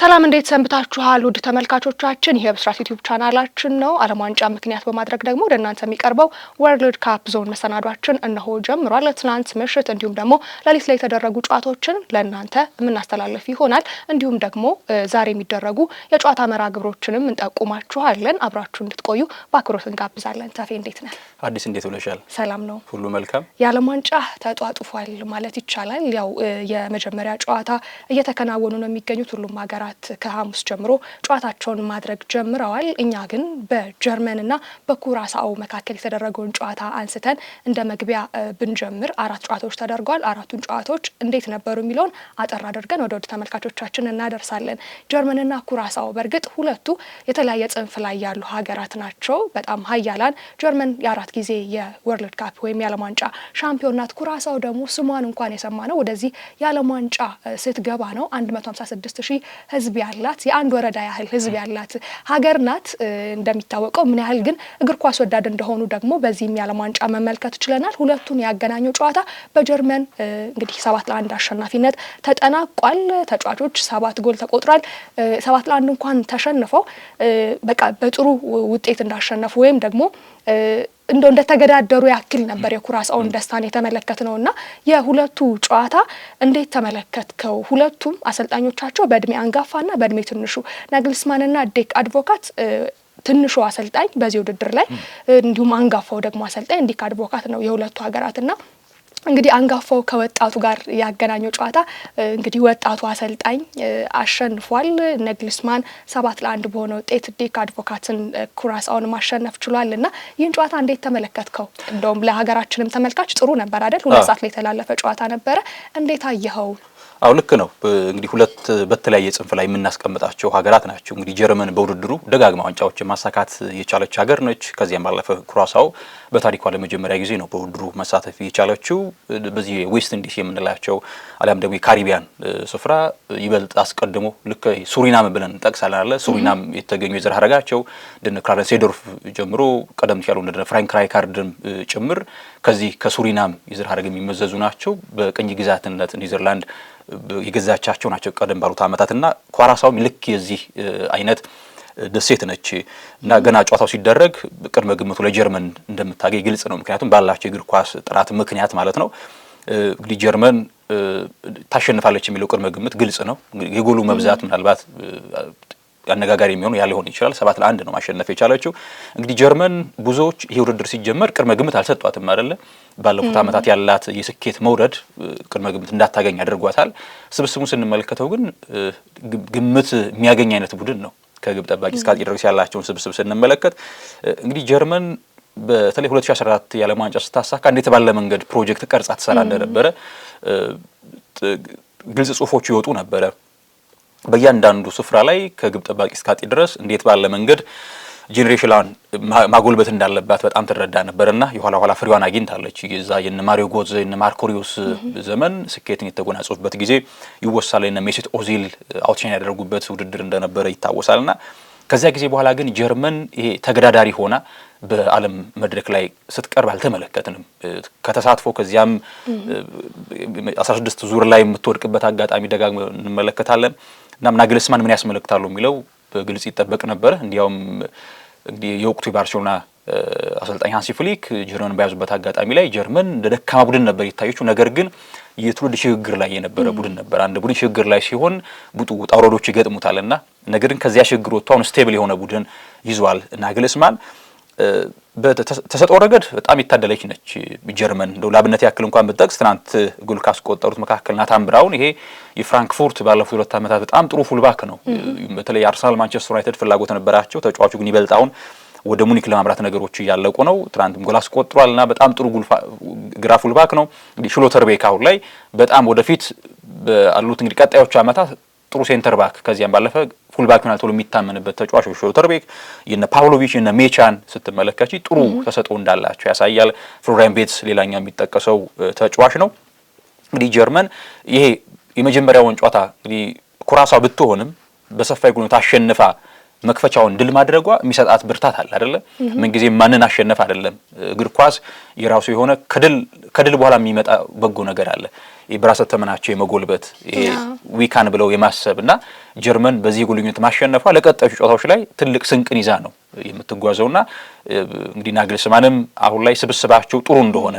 ሰላም እንዴት ሰንብታችኋል ውድ ተመልካቾቻችን? ይሄ ብስራት ዩቲዩብ ቻናላችን ነው። ዓለም ዋንጫ ምክንያት በማድረግ ደግሞ ወደ እናንተ የሚቀርበው ወርልድ ካፕ ዞን መሰናዷችን እነሆ ጀምሯል። ትናንት ምሽት እንዲሁም ደግሞ ሌሊት ላይ የተደረጉ ጨዋታዎችን ለእናንተ የምናስተላልፍ ይሆናል። እንዲሁም ደግሞ ዛሬ የሚደረጉ የጨዋታ መርሃ ግብሮችንም እንጠቁማችኋለን። አብራችሁ እንድትቆዩ በአክብሮት እንጋብዛለን። ተፌ እንዴት ነህ? አዲስ እንዴት ውለሻል? ሰላም ነው፣ ሁሉ መልካም። የዓለም ዋንጫ ተጧጡፏል ማለት ይቻላል። ያው የመጀመሪያ ጨዋታ እየተከናወኑ ነው የሚገኙት ሁሉም ሀገራት ከሐሙስ ጀምሮ ጨዋታቸውን ማድረግ ጀምረዋል። እኛ ግን በጀርመንና በኩራሳኦ መካከል የተደረገውን ጨዋታ አንስተን እንደ መግቢያ ብንጀምር 4 ጨዋታዎች ተደርገዋል። 4ቱን ጨዋታዎች እንዴት ነበሩ የሚለውን አጠር አድርገን ወደ ተመልካቾቻችን እናደርሳለን። ጀርመንና ኩራሳኦ በእርግጥ ሁለቱ የተለያየ ጽንፍ ላይ ያሉ ሀገራት ናቸው። በጣም ሀያላን። ጀርመን የ4 ጊዜ የወርልድ ካፕ ወይም የዓለም ዋንጫ ሻምፒዮን ናት። ኩራሳኦ ደግሞ ስሟን እንኳን የሰማ ነው ወደዚህ የዓለም ዋንጫ ስትገባ ነው። 156,000 ህዝብ ያላት የአንድ ወረዳ ያህል ህዝብ ያላት ሀገር ናት። እንደሚታወቀው ምን ያህል ግን እግር ኳስ ወዳድ እንደሆኑ ደግሞ በዚህም የዓለም ዋንጫ መመልከት ችለናል። ሁለቱን ያገናኘው ጨዋታ በጀርመን እንግዲህ 7-1 አሸናፊነት ተጠናቋል። ተጫዋቾች 7 ጎል ተቆጥሯል። 7-1 እንኳን ተሸንፈው በቃ በጥሩ ውጤት እንዳሸነፉ ወይም ደግሞ እንደተገዳደሩ ያክል ነበር የኩራሳኦን ደስታን የተመለከትነውና የሁለቱ ጨዋታ እንዴት ተመለከትከው? ሁለቱም አሰልጣኞቻቸው በእድሜ አንጋፋና በእድሜ ትንሹ ናግልስማንና ዲክ አድቮካት ትንሹ አሰልጣኝ በዚህ ውድድር ላይ እንዲሁም አንጋፋው ደግሞ አሰልጣኝ ዲክ አድቮካት ነው የሁለቱ ሀገራትና እንግዲህ አንጋፋው ከወጣቱ ጋር ያገናኘው ጨዋታ እንግዲህ ወጣቱ አሰልጣኝ አሸንፏል። ናግልስማን 7-1 በሆነ ውጤት ዲክ አድቮካትን ኩራሳኦን ማሸነፍ ችሏልና ይህን ጨዋታ እንዴት ተመለከትከው? እንደውም ለሀገራችንም ተመልካች ጥሩ ነበር አይደል? 2 ሰዓት ላይ የተላለፈ ጨዋታ ነበረ። እንዴት አየኸው? አው ልክ ነው። እንግዲህ ሁለት በተለያየ ጽንፍ ላይ የምናስቀምጣቸው ሀገራት ናቸው። እንግዲህ ጀርመን በውድድሩ ደጋግማ ዋንጫዎችን ማሳካት የቻለች ሀገር ነች። ከዚያም ባለፈ ኩራሳኦ በታሪኳ ለመጀመሪያ ጊዜ ነው በውድድሩ መሳተፍ የቻለችው። በዚህ ዌስት ኢንዲስ የምንላቸው አሊያም ደግሞ የካሪቢያን ስፍራ ይበልጥ አስቀድሞ ልክ ሱሪናም ብለን እንጠቅሳለን አለ። ሱሪናም የተገኙ የዘር ሀረጋቸው እንደነ ክላረንስ ሴዶርፍ ጀምሮ ቀደም ሲያሉ እንደነ ፍራንክ ራይካርድም ጭምር ከዚህ ከሱሪናም የዘር ሀረግ የሚመዘዙ ናቸው። በቅኝ ግዛትነት ኔዘርላንድ የገዛቻቸው ናቸው ቀደም ባሉት አመታትና ኩራሳኦ ልክ የዚህ አይነት ደሴት ነች እና ገና ጨዋታው ሲደረግ ቅድመ ግምቱ ለጀርመን እንደምታገኝ ግልጽ ነው። ምክንያቱም ባላቸው የእግር ኳስ ጥራት ምክንያት ማለት ነው። እንግዲህ ጀርመን ታሸንፋለች የሚለው ቅድመ ግምት ግልጽ ነው። የጎሉ መብዛት ምናልባት አነጋጋሪ የሚሆኑ ያለ ሆነ ይችላል። 7-1 ነው ማሸነፍ የቻለችው። እንግዲህ ጀርመን ብዙዎች ይሄ ውድድር ሲጀመር ቅድመ ግምት አልሰጧትም አይደለ? ባለፉት አመታት ያላት የስኬት መውረድ ቅድመ ግምት እንዳታገኝ አድርጓታል። ስብስቡን ስንመለከተው ግን ግምት የሚያገኝ አይነት ቡድን ነው። ከግብ ጠባቂ እስከ አጥቂ ድረስ ያላቸውን ስብስብ ስንመለከት እንግዲህ ጀርመን በተለይ 2014 የዓለም ዋንጫ ስታሳካ እንዴት ባለ መንገድ ፕሮጀክት ቀርጻ ተሰራ እንደነበረ ግልጽ ጽሁፎች ይወጡ ነበረ። በእያንዳንዱ ስፍራ ላይ ከግብ ጠባቂ እስከ አጥቂ ድረስ እንዴት ባለ መንገድ ጄኔሬሽናል ማጎልበት እንዳለባት በጣም ትረዳ ነበርና የኋላ ፍሬዋን አግኝታለች። የዛ የነ ማሪዮ ጎዝ የነ ማርኮሪዮስ ዘመን ስኬትን የተጎናጸፉበት ጊዜ ይወሳል። የነ ሜሲት ኦዚል አውትሻይን ያደረጉበት ውድድር እንደነበረ ይታወሳልና ከዚያ ጊዜ በኋላ ግን ጀርመን ይሄ ተገዳዳሪ ሆና በዓለም መድረክ ላይ ስትቀርብ አልተመለከትንም። ከተሳትፎ ከዚያም 16 ዙር ላይ የምትወድቅበት አጋጣሚ ደጋግሞ እንመለከታለን። እና ናግልስማን ምን ያስመለክታሉ የሚለው በግልጽ ይጠበቅ ነበር። እንዲያውም እንግዲህ የወቅቱ ባርሴሎና አሰልጣኝ ሃንሲ ፍሊክ ጀርመን በያዙበት አጋጣሚ ላይ ጀርመን እንደ ደካማ ቡድን ነበር የታየችው። ነገር ግን የትውልድ ሽግግር ላይ የነበረ ቡድን ነበር። አንድ ቡድን ሽግግር ላይ ሲሆን ቡጡ ጣውረዶች ይገጥሙታልና ነገር ግን ከዚያ ሽግግር ወጥቶ አሁን ስቴብል የሆነ ቡድን ይዟል። ናግልስማን በተሰጥኦ ረገድ በጣም የታደለች ነች ጀርመን። እንደው ለአብነት ያክል እንኳን ብትጠቅስ ትናንት ጎል ካስቆጠሩት መካከል ናታን ብራውን ይሄ የፍራንክፉርት ባለፉት 2 አመታት በጣም ጥሩ ፉልባክ ነው። በተለይ አርሰናል፣ ማንቸስተር ዩናይትድ ፍላጎት ነበራቸው። ተጫዋቹ ግን ይበልጣውን ወደ ሙኒክ ለማምራት ነገሮች እያለቁ ነው። ትናንትም ጎል አስቆጥሯልና በጣም ጥሩ ግራ ፉልባክ ነው። እንግዲህ ሽሎተርቤክ አሁን ላይ በጣም ወደፊት ባሉት እንግዲህ ቀጣዮቹ አመታት ጥሩ ሴንተር ባክ ከዚያም ባለፈ ፉልባክ ሆኖ ተሎ የሚታመንበት ተጫዋች ሽሎተርቤክ የነ ፓውሎቪች የነ ሜቻን ስትመለከቺ ጥሩ ተሰጥኦ እንዳላቸው ያሳያል። ፍሎሪያን ቤትስ ሌላኛው የሚጠቀሰው ተጫዋች ነው። እንግዲህ ጀርመን ይሄ የመጀመሪያውን ጨዋታ እንግዲህ ኩራሳኦ ብትሆንም በሰፋ ጎል ታሸንፋ መክፈቻውን ድል ማድረጓ የሚሰጣት ብርታት አለ አይደለ? ምን ጊዜ ማንን አሸነፍ አይደለም። እግር ኳስ የራሱ የሆነ ከድል በኋላ የሚመጣ በጎ ነገር አለ። የበራስ ተመናቸው የመጎልበት ዊካን ብለው የማሰብና ጀርመን በዚህ ጉልኝት ማሸነፏ ለቀጣዩ ጨዋታዎች ላይ ትልቅ ስንቅን ይዛ ነው የምትጓዘውና እንግዲህ ናግልስማንም አሁን ላይ ስብስባቸው ጥሩ እንደሆነ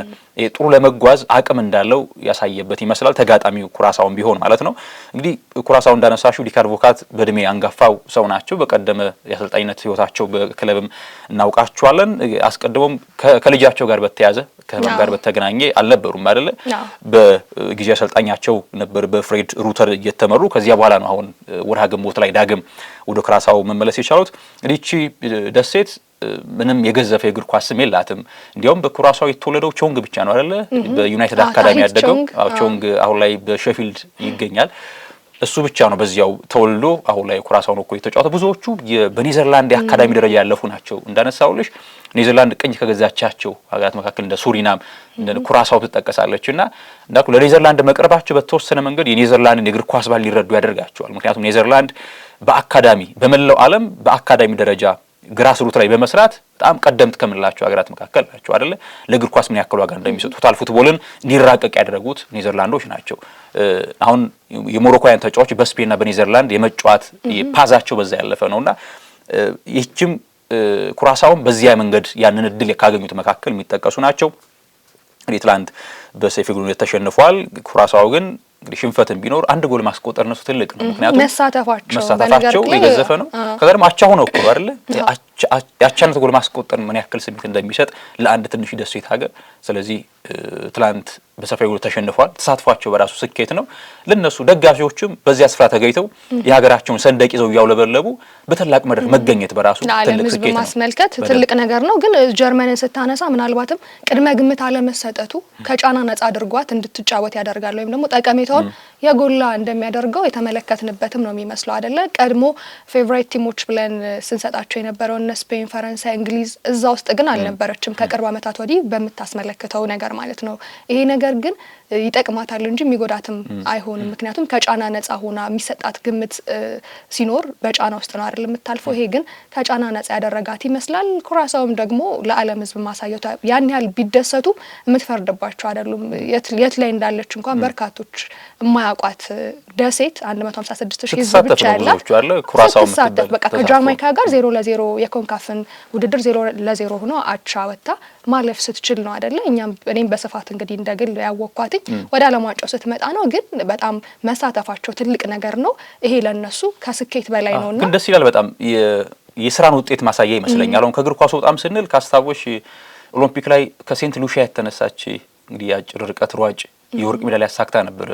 ጥሩ ለመጓዝ አቅም እንዳለው ያሳየበት ይመስላል። ተጋጣሚው ኩራሳውን ቢሆን ማለት ነው። እንግዲህ ኩራሳው እንዳነሳሽው ዲክ አድቮካት በእድሜ አንጋፋው ሰው ናቸው። በቀደመ የአሰልጣኝነት ህይወታቸው በክለብም እናውቃቸዋለን። አስቀድሞም ከልጃቸው ጋር በተያዘ ከህመም ጋር በተገናኘ አልነበሩም አይደለ? በጊዜ አሰልጣኛቸው ነበር በፍሬድ ሩተር እየተመሩ። ከዚያ በኋላ ነው አሁን ወርሃ ግንቦት ላይ ዳግም ወደ ኩራሳው መመለስ የቻሉት። እቺ ደሴት ምንም የገዘፈ የእግር ኳስ ስም የላትም። እንዲያውም በኩራሳው የተወለደው ቾንግ ብቻ ነው አይደለ? በዩናይትድ አካዳሚ ያደገው ቾንግ አሁን ላይ በሼፊልድ ይገኛል። እሱ ብቻ ነው በዚያው ተወልዶ አሁን ላይ ኩራሳው ነው እኮ የተጫወተው። ብዙዎቹ በኔዘርላንድ የአካዳሚ ደረጃ ያለፉ ናቸው። እንዳነሳውልሽ ኔዘርላንድ ቅኝ ከገዛቻቸው ሀገራት መካከል እንደ ሱሪናም እንደ ኩራሳው ትጠቀሳለችና እንዳልኩ ለኔዘርላንድ መቅረባቸው በተወሰነ መንገድ የኔዘርላንድን የእግር ኳስ ባህል ሊረዱ ያደርጋቸዋል። ምክንያቱም ኔዘርላንድ በአካዳሚ በመላው ዓለም በአካዳሚ ደረጃ ግራስ ሩት ላይ በመስራት በጣም ቀደምት ከምንላቸው ሀገራት መካከል ናቸው አይደለ? ለእግር ኳስ ምን ያክል ዋጋ እንደሚሰጡ ቶታል ፉትቦልን እንዲራቀቅ ያደረጉት ኔዘርላንዶች ናቸው። አሁን የሞሮኮያን ተጫዋች በስፔንና በኔዘርላንድ የመጫወት ፓዛቸው በዛ ያለፈ ነውና ይህችም ኩራሳውም በዚያ መንገድ ያንን እድል ካገኙት መካከል የሚጠቀሱ ናቸው። እንግዲህ ትላንት በሰይፍ ግንኙነት ተሸንፏል። ኩራሳው ግን እንግዲህ ሽንፈትን ቢኖር አንድ ጎል ማስቆጠር ነው ትልቅ ነው። ምክንያቱም መሳተፋቸው የገዘፈ ነው። ከዛ ደግሞ አቻ ሆነው እኮ አይደለ? ያቻነት ጎል ማስቆጠር ምን ያክል ስሜት እንደሚሰጥ ለአንድ ትንሽ ደሴት ሀገር። ስለዚህ ትላንት በሰፊ ጎል ተሸንፏል። ተሳትፏቸው በራሱ ስኬት ነው። ለነሱ ደጋፊዎችም በዚያ ስፍራ ተገኝተው የሀገራቸውን ሰንደቅ ይዘው ያውለበለቡ በታላቅ መድረክ መገኘት በራሱ ትልቅ ስኬት ነው። ማስመልከት ትልቅ ነገር ነው። ግን ጀርመንን ስታነሳ ምናልባትም ቅድመ ግምት አለመሰጠቱ ከጫና ነጻ አድርጓት እንድትጫወት ያደርጋል ወይም ደግሞ ጠቀሜታውን የጎላ እንደሚያደርገው የተመለከትንበትም ነው የሚመስለው አይደለ? ቀድሞ ፌቨራይት ቲሞች ብለን ስንሰጣቸው የነበረው እነ ስፔን፣ ፈረንሳይ፣ እንግሊዝ እዛ ውስጥ ግን አልነበረችም ከቅርብ ዓመታት ወዲህ በምታስመለክተው ነገር ማለት ነው። ይሄ ነገር ግን ይጠቅማታል እንጂ የሚጎዳትም አይሆንም። ምክንያቱም ከጫና ነጻ ሆና የሚሰጣት ግምት ሲኖር በጫና ውስጥ ነው አይደል የምታልፈው። ይሄ ግን ከጫና ነጻ ያደረጋት ይመስላል። ኩራሳውም ደግሞ ለዓለም ሕዝብ ማሳየቷ ያን ያህል ቢደሰቱ የምትፈርድባቸው አይደሉም። የት ላይ እንዳለች እንኳን በርካቶች የማያውቋት ደሴት 156,000 ሕዝብ ብቻ ያላት ስትሳተፍ በቃ ከጃማይካ ጋር 0-0 የኮንካፍን ውድድር 0-0 ሆኖ አቻ ወጥታ ማለፍ ስትችል ነው አይደለ? እኔም በስፋት እንግዲህ እንደግል ያወቅኳት ወደ ዓለም ዋንጫው ስትመጣ ነው። ግን በጣም መሳተፋቸው ትልቅ ነገር ነው። ይሄ ለነሱ ከስኬት በላይ ነውና ግን ደስ ይላል በጣም የስራን ውጤት ማሳያ ይመስለኛል። አሁን ከእግር ኳስ ወጣም ስንል ካስታወሽ ኦሎምፒክ ላይ ከሴንት ሉሺያ የተነሳች እንግዲህ የአጭር ርቀት ሯጭ የወርቅ ሜዳሊያ ያሳክታ ነበር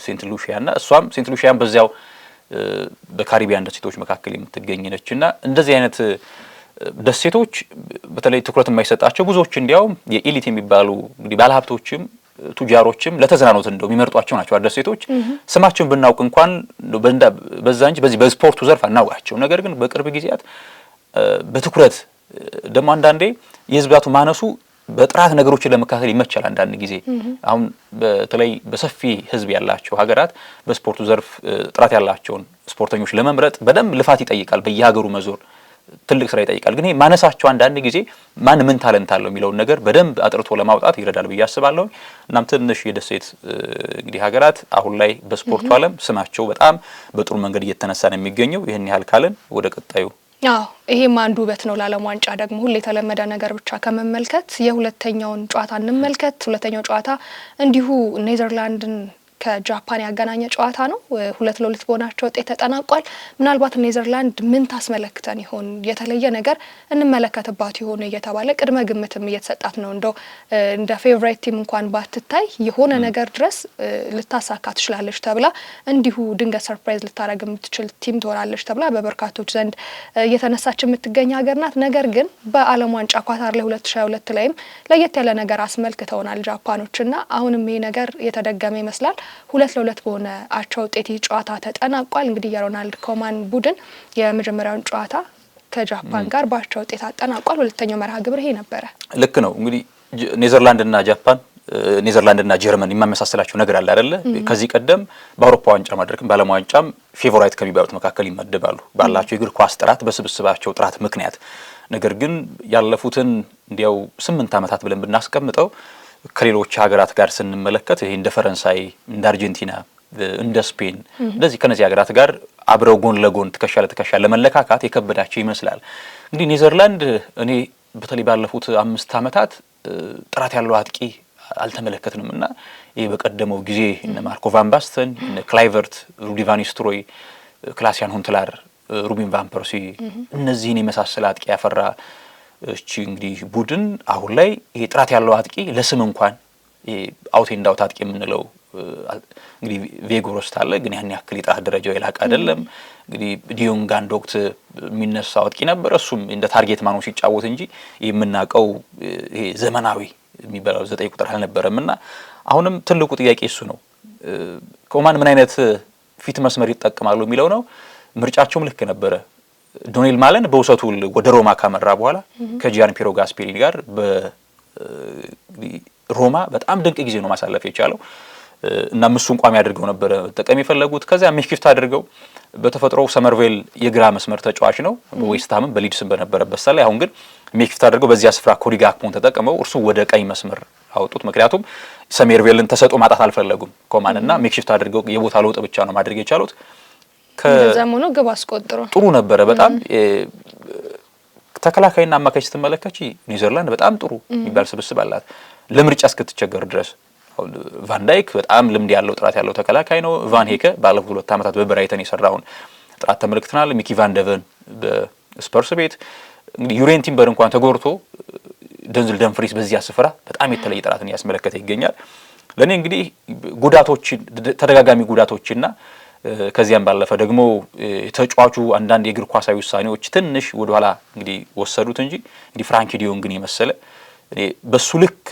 ሴንት ሉሺያና እሷም ሴንት ሉሺያን በዚያው በካሪቢያን ደሴቶች መካከል የምትገኝ ነችና እንደዚህ አይነት ደሴቶች በተለይ ትኩረት የማይሰጣቸው ብዙዎች እንዲያውም የኤሊት የሚባሉ እንግዲህ ባለሀብቶችም ቱጃሮችም ለተዝናኖት እንደው የሚመርጧቸው ናቸው። ደሴቶች ስማቸውን ብናውቅ እንኳን በዛ እንጂ በዚህ በስፖርቱ ዘርፍ አናውቃቸው። ነገር ግን በቅርብ ጊዜያት በትኩረት ደግሞ አንዳንዴ የህዝባቱ ማነሱ በጥራት ነገሮችን ለመካተል ይመቻል። አንዳንድ ጊዜ አሁን በተለይ በሰፊ ህዝብ ያላቸው ሀገራት በስፖርቱ ዘርፍ ጥራት ያላቸውን ስፖርተኞች ለመምረጥ በደንብ ልፋት ይጠይቃል። በየሀገሩ መዞር ትልቅ ስራ ይጠይቃል። ግን ማነሳቸው አንዳንድ ጊዜ ማን ምን ታለንት አለው የሚለውን ነገር በደንብ አጥርቶ ለማውጣት ይረዳል ብዬ አስባለሁ። እናም ትንሽ የደሴት እንግዲህ ሀገራት አሁን ላይ በስፖርቱ ዓለም ስማቸው በጣም በጥሩ መንገድ እየተነሳ ነው የሚገኘው። ይህን ያህል ካለን ወደ ቀጣዩ ይሄም አንዱ ውበት ነው። ለዓለም ዋንጫ ደግሞ ሁሌ የተለመደ ነገር ብቻ ከመመልከት የሁለተኛውን ጨዋታ እንመልከት። ሁለተኛው ጨዋታ እንዲሁ ኔዘርላንድን ከጃፓን ያገናኘ ጨዋታ ነው። 2-2 በሆናቸው ውጤት ተጠናቋል። ምናልባት ኔዘርላንድ ምን ታስመለክተን ይሆን? የተለየ ነገር እንመለከትባት ይሆን እየተባለ ቅድመ ግምትም እየተሰጣት ነው። እንደው እንደ ፌቨራይት ቲም እንኳን ባትታይ የሆነ ነገር ድረስ ልታሳካ ትችላለች ተብላ እንዲሁ ድንገት ሰርፕራይዝ ልታረግ የምትችል ቲም ትሆናለች ተብላ በበርካቶች ዘንድ እየተነሳች የምትገኝ ሀገር ናት። ነገር ግን በዓለም ዋንጫ ኳታር ላይ 2022 ላይም ለየት ያለ ነገር አስመልክተውናል ጃፓኖችና አሁንም ይሄ ነገር የተደገመ ይመስላል። 2-2 በሆነ አቻ ውጤት ጨዋታ ተጠናቋል። እንግዲህ የሮናልድ ኮማን ቡድን የመጀመሪያውን ጨዋታ ከጃፓን ጋር በአቻ ውጤት አጠናቋል። ሁለተኛው መርሃ ግብር ይሄ ነበረ። ልክ ነው። እንግዲህ ኔዘርላንድና ጃፓን ኔዘርላንድና ጀርመን የማመሳሰላቸው ነገር አለ አይደለ? ከዚህ ቀደም በአውሮፓ ዋንጫ መድረክም በዓለም ዋንጫም ፌቨራይት ከሚባሉት መካከል ይመደባሉ ባላቸው የእግር ኳስ ጥራት በስብስባቸው ጥራት ምክንያት። ነገር ግን ያለፉትን እንዲያው 8 ዓመታት ብለን ብናስቀምጠው ከሌሎች ሀገራት ጋር ስንመለከት ይሄ እንደ ፈረንሳይ እንደ አርጀንቲና እንደ ስፔን እንደዚህ ከነዚህ ሀገራት ጋር አብረው ጎን ለጎን ትከሻ ለትከሻ ለመለካካት የከበዳቸው ይመስላል። እንግዲህ ኔዘርላንድ እኔ በተለይ ባለፉት 5 ዓመታት ጥራት ያለው አጥቂ አልተመለከትንም እና ይሄ በቀደመው ጊዜ እነ ማርኮ ቫን ባስተን እነ ክላይቨርት ሩዲ ቫን ኒስተልሮይ ክላሲያን ሁንትላር ሩቢን ቫን ፐርሲ እነዚህን የመሳሰለ አጥቂ ያፈራ እቺ እንግዲህ ቡድን አሁን ላይ ይሄ ጥራት ያለው አጥቂ ለስም እንኳን ይሄ አውት ኤንድ አውት አጥቂ የምንለው እንግዲህ ቬጎሮስት አለ ግን ያን ያክል የጥራት ደረጃው የላቀ አይደለም። እንግዲህ ዲዮንግ አንድ ወቅት የሚነሳው አጥቂ ነበር እሱም እንደ ታርጌት ማኑ ሲጫወት እንጂ የምናቀው ይሄ ዘመናዊ የሚባለው 9 ቁጥር አልነበረምና አሁንም ትልቁ ጥያቄ እሱ ነው። ኮማን ምን አይነት ፊት መስመር ይጠቀማሉ የሚለው ነው። ምርጫቸውም ልክ ነበረ። ዶኔል ማለን በውሰቱ ወደ ሮማ ካመራ በኋላ ከጂያን ፒሮ ጋስፔሪኒ ጋር በሮማ በጣም ድንቅ ጊዜ ነው ማሳለፍ የቻለው እና እሱን ቋሚ አድርገው ነበር ተጠቀም የፈለጉት። ከዛ ሜሽኪፍት አድርገው በተፈጥሮው ሰመርቬል የግራ መስመር ተጫዋች ነው በዌስትሃምም በሊድስም በነበረበት ሰዓት ላይ አሁን ግን ሜሽኪፍት አድርገው በዚያ ስፍራ ኮዲ ጋክፖን ተጠቅመው እርሱ ወደ ቀኝ መስመር አውጡት። ምክንያቱም ሰመርቬልን ተሰጦ ማጣት አልፈለጉም ኮማን እና ሜሽኪፍት አድርገው የቦታ ለውጥ ብቻ ነው ማድረግ የቻሉት። ከዘመኑ ግብ አስቆጥሮ ጥሩ ነበረ በጣም ተከላካይና አማካይ ስትመለከቺ ኔዘርላንድ በጣም ጥሩ የሚባል ስብስብ አላት ለምርጫ እስክትቸገር ድረስ። ቫን ዳይክ በጣም ልምድ ያለው ጥራት ያለው ተከላካይ ነው። ቫን ሄከ ባለፉት 2 ዓመታት በብራይተን የሰራውን ጥራት ተመልክተናል። ሚኪ ቫን ደቨን በስፐርስ ቤት እንግዲህ ዩሬን ቲምበር እንኳን ተጎርቶ ደንዝል ደምፍሪስ በዚያ ስፍራ በጣም የተለየ ጥራትን ያስመለከተ ይገኛል። ለኔ እንግዲህ ጉዳቶችን ተደጋጋሚ ጉዳቶችና ከዚያም ባለፈ ደግሞ ተጫዋቹ አንዳንድ የእግር ኳሳዊ ውሳኔዎች ትንሽ ወደ ኋላ እንግዲህ ወሰዱት እንጂ እንግዲህ ፍራንኪ ዲዮንግን የመሰለ እኔ በሱ ልክ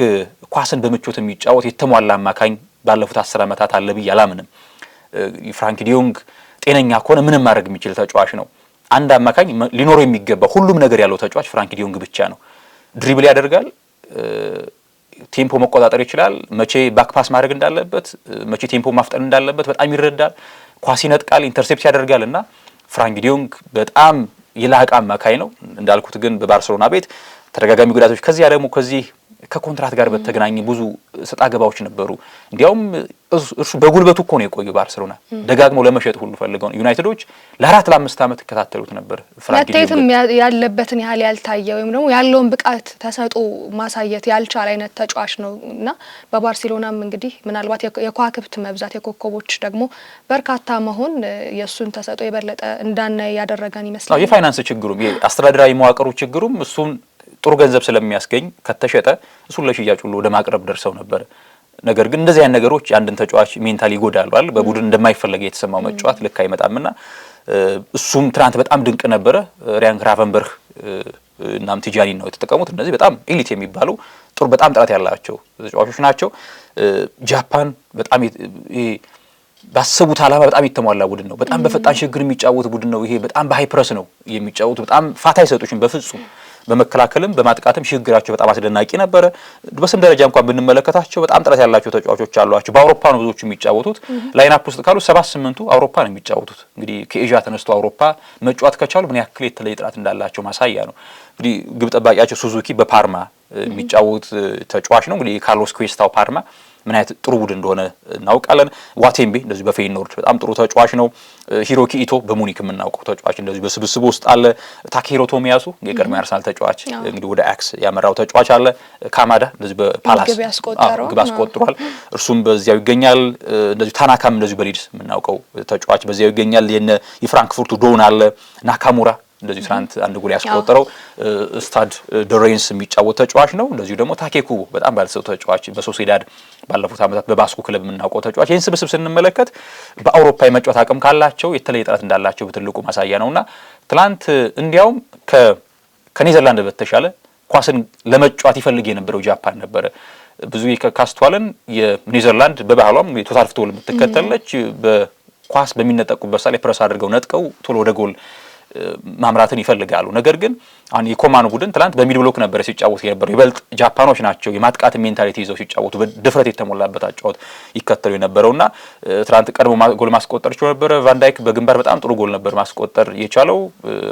ኳስን በምቾት የሚጫወት የተሟላ አማካኝ ባለፉት 10 ዓመታት አለ ብዬ አላምንም። ፍራንኪ ዲዮንግ ጤነኛ ከሆነ ምንም ማድረግ የሚችል ተጫዋች ነው። አንድ አማካኝ ሊኖረው የሚገባ ሁሉም ነገር ያለው ተጫዋች ፍራንኪ ዲዮንግ ብቻ ነው። ድሪብል ያደርጋል፣ ቴምፖ መቆጣጠር ይችላል፣ መቼ ባክፓስ ማድረግ እንዳለበት፣ መቼ ቴምፖ ማፍጠን እንዳለበት በጣም ይረዳል። ኳስ ይነጥቃል፣ ኢንተርሴፕት ያደርጋልና ፍራንኪ ዲዮንግ በጣም የላቀ አማካኝ ነው። እንዳልኩት ግን በባርሴሎና ቤት ተደጋጋሚ ጉዳቶች ከዚያ ደግሞ ከዚህ ከኮንትራት ጋር በተገናኘ ብዙ ሰጣ ገባዎች ነበሩ። እንዲያውም እርሱ በጉልበቱ እኮ ነው የቆየው ባርሴሎና ደጋግሞ ለመሸጥ ሁሉ ፈልገው ዩናይትዶች ለ4 ለ5 ዓመት ይከታተሉት ነበር። ፍራንኪ ዲዮንግ ያለበትን ያህል ያልታየ ወይም ደግሞ ያለውን ብቃት ተሰጦ ማሳየት ያልቻለ አይነት ተጫዋች ነው እና በባርሴሎናም እንግዲህ ምናልባት የኳክብት መብዛት የኮከቦች ደግሞ በርካታ መሆን የሱን ተሰጦ የበለጠ እንዳናይ ያደረገን ይመስላል። የፋይናንስ ችግሩም የአስተዳደራዊ መዋቅሩ ችግሩም እሱን ጥሩ ገንዘብ ስለሚያስገኝ ከተሸጠ እሱን ለሽያጭ ሁሉ ወደ ማቅረብ ደርሰው ነበር። ነገር ግን እንደዚህ አይነት ነገሮች አንድን ተጫዋች ሜንታሊ ይጎዳሉ አይደል? በቡድን እንደማይፈለግ የተሰማው መጫወት ልክ አይመጣምና እሱም ትናንት በጣም ድንቅ ነበረ። ሪያን ግራቨንበርግ እናም ቲጃኒ ነው የተጠቀሙት። እነዚህ በጣም ኤሊት የሚባሉ ጥሩ በጣም ጥራት ያላቸው ተጫዋቾች ናቸው። ጃፓን በጣም ባሰቡት ዓላማ በጣም የተሟላ ቡድን ነው። በጣም በፈጣን ሽግግር የሚጫወት ቡድን ነው። ይሄ በጣም በሃይ ፕረስ ነው የሚጫወቱ። በጣም ፋታ አይሰጡሽም በፍጹም። በመከላከልም በማጥቃትም ሽግግራቸው በጣም አስደናቂ ነበረ። በስም ደረጃ እንኳን ብንመለከታቸው በጣም ጥራት ያላቸው ተጫዋቾች አሏቸው። በአውሮፓ ነው ብዙዎቹ የሚጫወቱት። ላይናፕ ውስጥ ካሉ 7-8ቱ አውሮፓ ነው የሚጫወቱት። እንግዲህ ከኤዥያ ተነስቶ አውሮፓ መጫወት ከቻሉ ምን ያክል የተለየ ጥራት እንዳላቸው ማሳያ ነው። እንግዲህ ግብ ጠባቂያቸው ሱዙኪ በፓርማ የሚጫወት ተጫዋች ነው። እንግዲህ ካርሎስ ኩዌስታው ፓርማ ምን አይነት ጥሩ ቡድን እንደሆነ እናውቃለን። ዋቴምቤ እንደዚህ በፌይኖርድ በጣም ጥሩ ተጫዋች ነው። ሂሮኪ ኢቶ በሙኒክ የምናውቀው ተጫዋች እንደዚህ በስብስቡ ውስጥ አለ። ታኬሂሮ ቶሚያሱ የቀድሞ አርሰናል ተጫዋች እንግዲህ ወደ አክስ ያመራው ተጫዋች አለ። ካማዳ እንደዚህ በፓላስ ግብ አስቆጥሯል። እርሱም በዚያው ይገኛል። እንደዚህ ታናካም እንደዚህ በሊድስ የምናውቀው ተጫዋች በዚያው ይገኛል። የፍራንክፉርቱ ዶን አለ። ናካሙራ እንደዚህ ትናንት አንድ ጎል ያስቆጠረው ስታድ ዶሬንስ የሚጫወት ተጫዋች ነው። እንደዚሁ ደግሞ ታኬኩቦ በጣም ባለሰው ተጫዋች በሶሲዳድ ባለፉት ዓመታት በባስኩ ክለብ የምናውቀው ተጫዋች። ይህን ስብስብ ስንመለከት በአውሮፓ የመጫወት አቅም ካላቸው የተለየ ጥራት እንዳላቸው በትልቁ ማሳያ ነውና ትናንት እንዲያውም ከኔዘርላንድ በተሻለ ኳስን ለመጫወት ይፈልግ የነበረው ጃፓን ነበረ። ብዙ ካስተዋልን የኔዘርላንድ በባህሏም ቶታል ፉትቦል የምትከተለች በኳስ በሚነጠቁበት ሳለ ፕረስ አድርገው ነጥቀው ቶሎ ወደ ጎል ማምራትን ይፈልጋሉ። ነገር ግን አሁን የኮማን ቡድን ትላንት በሚድ ብሎክ ነበር ሲጫወት የነበረው። ይበልጥ ጃፓኖች ናቸው የማጥቃት ሜንታሊቲ ይዘው ሲጫወቱ በድፍረት የተሞላበት አጫወት ይከተሉ የነበረውና ትላንት ቀድሞ ጎል ማስቆጠር ችሎ ነበር። ቫን ዳይክ በግንባር በጣም ጥሩ ጎል ነበር ማስቆጠር የቻለው።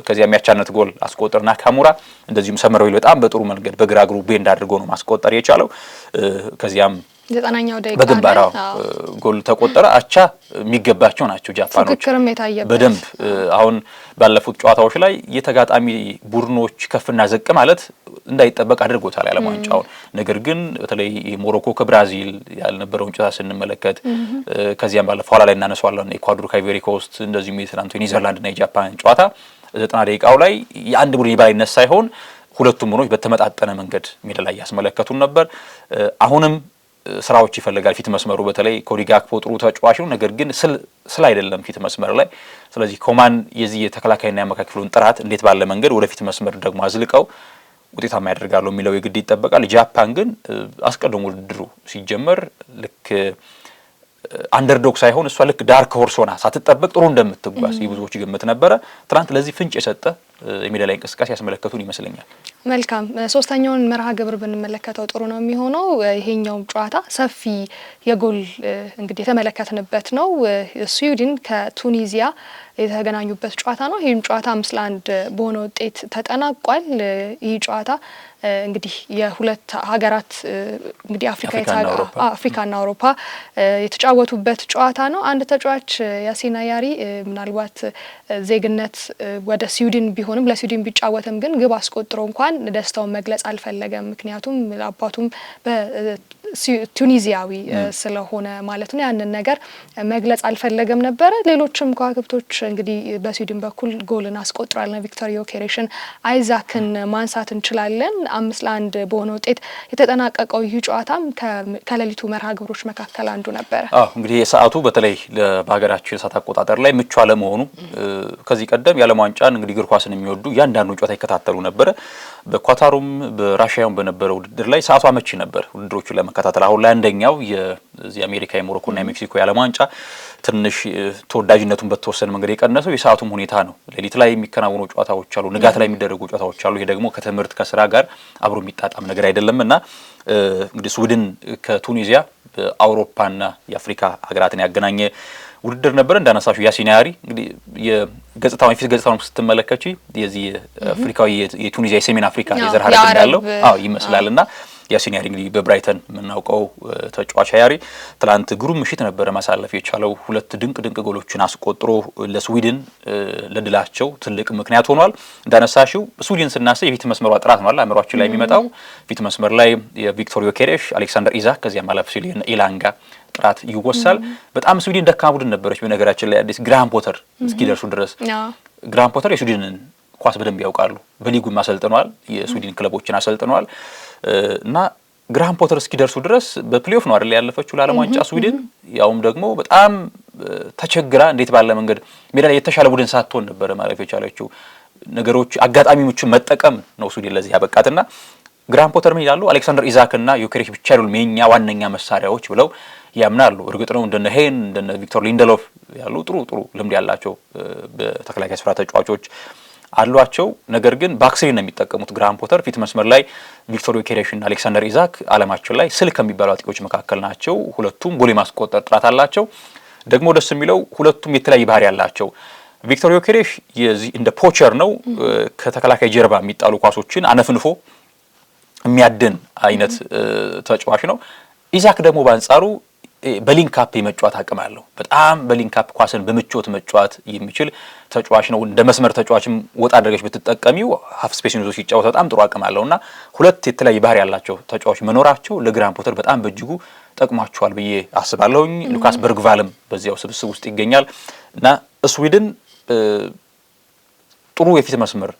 ከዚያ የሚያቻነት ጎል አስቆጠር ናካሙራ፣ እንደዚሁም ሰመረዊል በጣም በጥሩ መንገድ በግራ እግሩ ቤንድ አድርጎ ነው ማስቆጠር የቻለው። ከዚያም 90ኛው ደቂቃ በግንባራው ጎል ተቆጠረ። አቻ የሚገባቸው ናቸው ጃፓኖች ፍክክርም የታየበት በደንብ አሁን ባለፉት ጨዋታዎች ላይ የተጋጣሚ ቡድኖች ከፍና ዝቅ ማለት እንዳይጠበቅ አድርጎታል የዓለም ዋንጫውን። ነገር ግን በተለይ ሞሮኮ ከብራዚል ያልነበረውን ጨዋታ ስንመለከት ከዚያም ባለፈው ኋላ ላይ እናነሳዋለን ኢኳዶር ከአይቮሪ ኮስት እንደዚሁም የትናንቱ የኔዘርላንድና የጃፓን ጨዋታ 90 ደቂቃው ላይ የአንድ ቡድን የበላይነት ሳይሆን ሁለቱም ቡድኖች በተመጣጠነ መንገድ ሜዳ ላይ ያስመለከቱን ነበር። አሁንም ስራዎች ይፈልጋል ፊት መስመሩ በተለይ ኮዲ ጋክፖ ጥሩ ተጫዋች ነው፣ ነገር ግን ስለ አይደለም ፊት መስመር ላይ። ስለዚህ ኮማን የዚህ የተከላካይና የአማካይ ክፍሉን ጥራት እንዴት ባለ መንገድ ወደ ፊት መስመር ደግሞ አዝልቀው ውጤታማ ያደርጋሉ የሚለው የግድ ይጠበቃል። ጃፓን ግን አስቀድሞ ውድድሩ ሲጀመር ልክ አንደርዶግ ሳይሆን እሷ ልክ ዳርክ ሆርስ ሆና ሳትጠበቅ ጥሩ እንደምትጓዝ የብዙዎች ግምት ነበረ። ትናንት ለዚህ ፍንጭ የሰጠ የሜዳ ላይ እንቅስቃሴ ያስመለከቱን ይመስለኛል። መልካም ሶስተኛውን መርሃ ግብር ብንመለከተው ጥሩ ነው የሚሆነው። ይሄኛው ጨዋታ ሰፊ የጎል እንግዲህ የተመለከትንበት ነው። ስዊድን ከቱኒዚያ የተገናኙበት ጨዋታ ነው። ይህም ጨዋታ 5-1 በሆነ ውጤት ተጠናቋል። ይህ ጨዋታ እንግዲህ የሁለት ሀገራት እንግዲህ አፍሪካና አውሮፓ የተጫወቱበት ጨዋታ ነው። አንድ ተጫዋች ያሲን አያሪ ምናልባት ዜግነት ወደ ስዊድን ቢሆንም ለስዊድን ቢጫወትም ግን ግብ አስቆጥሮ እንኳን ደስታውን መግለጽ አልፈለገም። ምክንያቱም አባቱም ቱኒዚያዊ ስለሆነ ማለት ነው። ያንን ነገር መግለጽ አልፈለገም ነበረ። ሌሎችም ከዋክብቶች እንግዲህ በስዊድን በኩል ጎልን አስቆጥራልና ቪክቶር ዮኬሬሽን አይዛክን ማንሳት እንችላለን። 5-1 በሆነ ውጤት የተጠናቀቀው ይህ ጨዋታም ከሌሊቱ መርሃ ግብሮች መካከል አንዱ ነበረ። እንግዲህ የሰዓቱ በተለይ በሀገራችን የሰዓት አቆጣጠር ላይ ምቹ አለመሆኑ ከዚህ ቀደም የዓለም ዋንጫን እንግዲህ እግር ኳስን የሚወዱ እያንዳንዱ ጨዋታ ይከታተሉ ነበረ። በኳታሩም በራሽያውም በነበረው ውድድር ላይ ሰዓቱ አመቺ ነበር ውድድሮቹን ለመከታተል። አሁን ላይ አንደኛው የዚህ አሜሪካ የሞሮኮና የሜክሲኮ የዓለም ዋንጫ ትንሽ ተወዳጅነቱን በተወሰነ መንገድ የቀነሰው የሰዓቱም ሁኔታ ነው። ሌሊት ላይ የሚከናወኑ ጨዋታዎች አሉ፣ ንጋት ላይ የሚደረጉ ጨዋታዎች አሉ። ይሄ ደግሞ ከትምህርት ከስራ ጋር አብሮ የሚጣጣም ነገር አይደለም እና እንግዲህ ስዊድን ከቱኒዚያ በአውሮፓና የአፍሪካ ሀገራትን ያገናኘ ውድድር ነበር። እንዳነሳሹ ያሲን አያሪ እንግዲህ የገጽታውን የፊት ገጽታውን ስትመለከቺ የዚህ አፍሪካዊ የቱኒዚያ የሰሜን አፍሪካ የዘር ሐረግ እንዳለው ይመስላልና ያሲን አያሪ እንግዲህ በብራይተን የምናውቀው ተጫዋች አያሪ ትላንት ግሩም ምሽት ነበረ ማሳለፍ የቻለው። ሁለት ድንቅ ጎሎችን አስቆጥሮ ለስዊድን ለድላቸው ትልቅ ምክንያት ሆኗል። እንዳነሳሽው ስዊድን ስናስብ የፊት መስመሯ ጥራት ነው አእምሯችን ላይ የሚመጣው። ፊት መስመር ላይ የቪክቶር ዮኬሬሽ፣ አሌክሳንደር ኢዛክ ከዚያ ማለፍ ሲል ኢላንጋ ጥራት ይወሳል። በጣም ስዊድን ደካማ ቡድን ነበረች። በነገራችን ላይ አዲስ ግራሃም ፖተር እስኪደርሱ ድረስ ግራሃም ፖተር የስዊድንን ኳስ በደንብ ያውቃሉ። በሊጉም አሰልጥነዋል፣ የስዊድን ክለቦችን አሰልጥነዋል እና ግራሃም ፖተር እስኪደርሱ ድረስ በፕሌኦፍ ነው አይደል ያለፈችው ለዓለም ዋንጫ ስዊድን። ያውም ደግሞ በጣም ተቸግራ እንዴት ባለ መንገድ ሜዳ ላይ የተሻለ ቡድን ሳትሆን ነበረ ማለፍ የቻለችው። ነገሮች አጋጣሚዎችን መጠቀም ነው ስዊድን ለዚህ ያበቃትና ግራሃም ፖተር ምን ይላሉ? አሌክሳንደር ኢዛክ እና ዮኬሬሽ ብቻ አይደሉም የኛ ዋነኛ መሳሪያዎች ብለው ያምናሉ። እርግጥ ነው እንደነ ሄን እንደነ ቪክቶር ሊንደሎፍ ያሉ ጥሩ ልምድ ያላቸው በተከላካይ ስፍራ ተጫዋቾች አሏቸው። ነገር ግን ባክስሪ ነው የሚጠቀሙት። ግራሃም ፖተር ፊት መስመር ላይ ቪክቶር ዮኬሬሽ እና አሌክሳንደር ኢዛክ ዓለማችን ላይ ስልክ ከሚባሉ አጥቂዎች መካከል ናቸው። ሁለቱም ጎል ማስቆጠር ጥራት አላቸው። ደግሞ ደስ የሚለው ሁለቱም የተለያየ ባህሪ ያላቸው። ቪክቶር ዮኬሬሽ የዚህ እንደ ፖቸር ነው። ከተከላካይ ጀርባ የሚጣሉ ኳሶችን አነፍንፎ የሚያድን አይነት ተጫዋች ነው። ኢዛክ ደግሞ በአንጻሩ በሊንክ አፕ የመጫወት አቅም አለው። በጣም በሊንክ አፕ ኳስን በምቾት መጫወት የሚችል ተጫዋች ነው። እንደ መስመር ተጫዋችም ወጣ አድርገሽ ብትጠቀሚው ሀፍ ስፔስ ይዞ ሲጫወት በጣም ጥሩ አቅም አለውና ሁለት የተለያየ ባህሪ ያላቸው ተጫዋች መኖራቸው ለግራሃም ፖተር በጣም በእጅጉ ጠቅሟቸዋል ብዬ አስባለሁኝ። ሉካስ በርግቫልም በዚያው ስብስብ ውስጥ ይገኛል እና ስዊድን ጥሩ የፊት መስመር